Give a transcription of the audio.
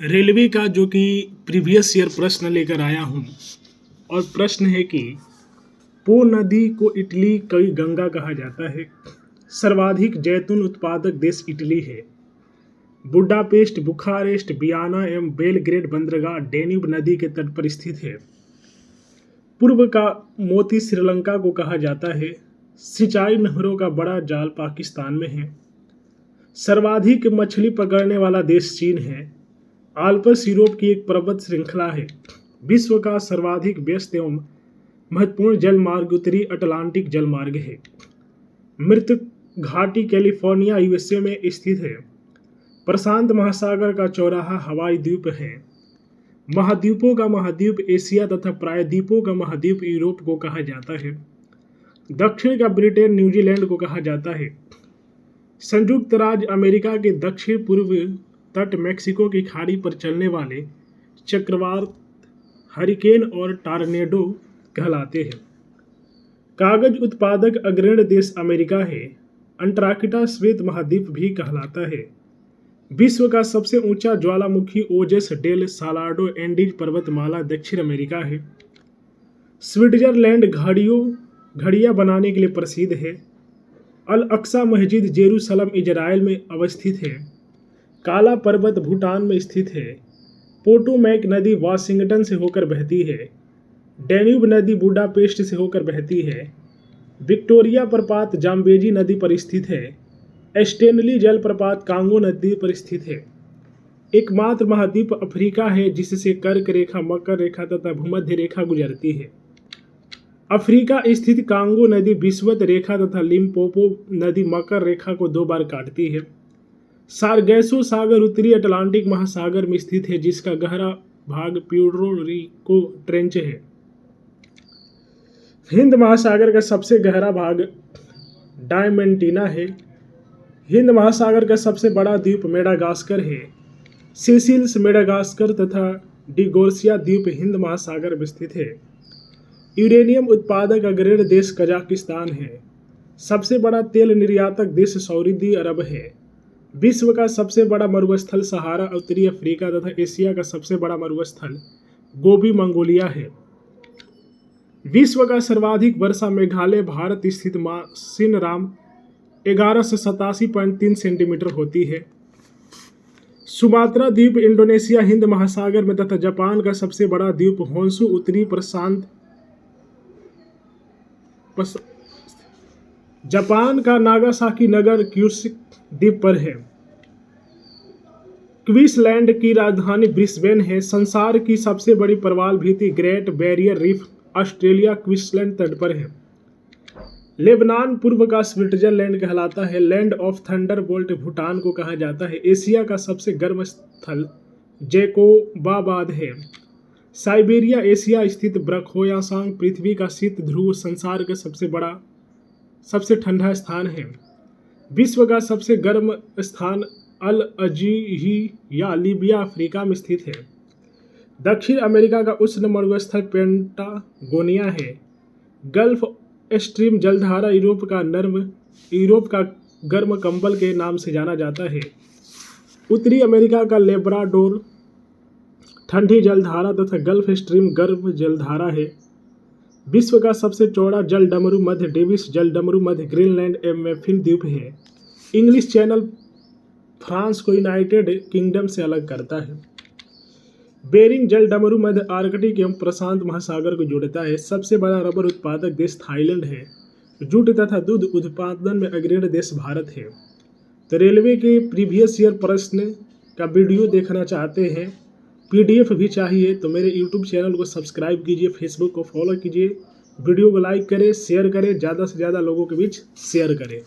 Railway का जो कि प्रीवियस ईयर प्रश्न लेकर आया हूँ। और प्रश्न है कि पो नदी को इटली की गंगा कहा जाता है। सर्वाधिक जैतून उत्पादक देश इटली है। बुडापेस्ट, बुखारेस्ट, वियना एवं बेलग्रेड बंदरगाह डेन्यूब नदी के तट पर स्थित है। पूर्व का मोती श्रीलंका को कहा जाता है। सिंचाई नहरों का बड़ा जाल पाकिस्तान में है। सर्वाधिक मछली पकड़ने वाला देश चीन है। आल्प्स यूरोप की एक पर्वत श्रृंखला है। विश्व का सर्वाधिक व्यस्त एवं महत्वपूर्ण जलमार्ग उत्तरी अटलांटिक जलमार्ग है। मृत घाटी कैलिफोर्निया यूएसए में स्थित है। प्रशांत महासागर का चौराहा हवाई द्वीप है। महाद्वीपों का महाद्वीप एशिया तथा प्रायद्वीपों का महाद्वीप यूरोप को कहा जाता है। दक्षिण का ब्रिटेन न्यूजीलैंड को कहा जाता है। संयुक्त राज्य अमेरिका के दक्षिण पूर्व तट मेक्सिको की खाड़ी पर चलने वाले चक्रवात हरिकेन और टॉर्नेडो कहलाते हैं। कागज उत्पादक अग्रणी देश अमेरिका है। अंटार्कटिका श्वेत महाद्वीप भी कहलाता है। विश्व का सबसे ऊंचा ज्वालामुखी ओजस डेल सालाडो एंडीज पर्वतमाला दक्षिण अमेरिका है। स्विट्जरलैंड घड़ियां बनाने के लिए प्रसिद्ध है। अल अक्सा मस्जिद जेरूसलम इजराइल में अवस्थित है। काला पर्वत भूटान में स्थित है। पोटोमैक नदी वाशिंगटन से होकर बहती है। डेन्यूब नदी बुडापेस्ट से होकर बहती है। विक्टोरिया प्रपात जाम्बेजी नदी पर स्थित है। स्टेनली जलप्रपात कांगो नदी पर स्थित है। एकमात्र महाद्वीप अफ्रीका है जिससे कर्क रेखा, मकर रेखा तथा भूमध्य रेखा गुजरती है। अफ्रीका स्थित कांगो नदी विषुवत रेखा तथा लिम्पोपो नदी मकर रेखा को 2 बार काटती है। सारगैसो सागर उत्तरी अटलांटिक महासागर में स्थित है जिसका गहरा भाग प्यूर्टो रिको ट्रेंच है। हिंद महासागर का सबसे गहरा भाग डायमंटीना है। हिंद महासागर का सबसे बड़ा द्वीप मेडागास्कर है। सेसिल्स, मेडागास्कर तथा डिगोर्सिया द्वीप हिंद महासागर में स्थित है। यूरेनियम उत्पादक अग्रणी देश कजाकिस्तान है। सबसे बड़ा तेल निर्यातक देश सऊदी अरब है। विश्व का सबसे बड़ा मरुस्थल सहारा उत्तरी अफ्रीका तथा एशिया का सबसे बड़ा मरुस्थल गोबी मंगोलिया है। विश्व का सर्वाधिक वर्षा मेघालय भारत स्थित मासिनराम 1187.3 सेंटीमीटर होती है। सुमात्रा द्वीप इंडोनेशिया हिंद महासागर में तथा जापान का सबसे बड़ा द्वीप होन्शु उत्तरी प्रशांत जापान का नागासाकी नगर क्यूशिक द्वीप पर है। क्वींसलैंड की राजधानी ब्रिस्बेन है। संसार की सबसे बड़ी प्रवाल भित्ति great barrier reef Australia Queensland तट पर है। लेबनान पूर्व का स्विट्जरलैंड कहलाता है। लैंड ऑफ थंडरबोल्ट भूटान को कहा जाता है। एशिया का सबसे गर्म स्थल जैकोबाबाद है। साइबेरिया एशिया स्थित ब्रखोयासांग पृथ्वी का शीत ध्रुव संसार का सबसे ठंडा स्थान है। विश्व का सबसे गर्म स्थान अल अजीहिया लीबिया अफ्रीका में स्थित है। दक्षिण अमेरिका का उष्ण मरुस्थल पेंटागोनिया है। गल्फ स्ट्रीम जलधारा यूरोप का गर्म कंबल के नाम से जाना जाता है। उत्तरी अमेरिका का लेब्राडोर ठंडी जलधारा तथा गल्फ स्ट्रीम गर्म जलधारा है। विश्व का सबसे चौड़ा जल डमरू मध्य डेविस जल डमरू मध्य ग्रीनलैंड एवं मैफिन द्वीप है। इंग्लिश चैनल फ्रांस को यूनाइटेड किंगडम से अलग करता है। बेरिंग जल डमरू मध्य आर्कटिक एवं प्रशांत महासागर को जोड़ता है। सबसे बड़ा रबर उत्पादक देश थाईलैंड है। जूट तथा दूध उत्पादन में अग्रणी देश भारत है। तो रेलवे के प्रीवियस ईयर प्रश्न का वीडियो देखना चाहते हैं, पीडीएफ भी चाहिए तो मेरे यूट्यूब चैनल को सब्सक्राइब कीजिए, फेसबुक को फॉलो कीजिए, वीडियो को लाइक करें, शेयर करें, ज़्यादा से ज़्यादा लोगों के बीच शेयर करें।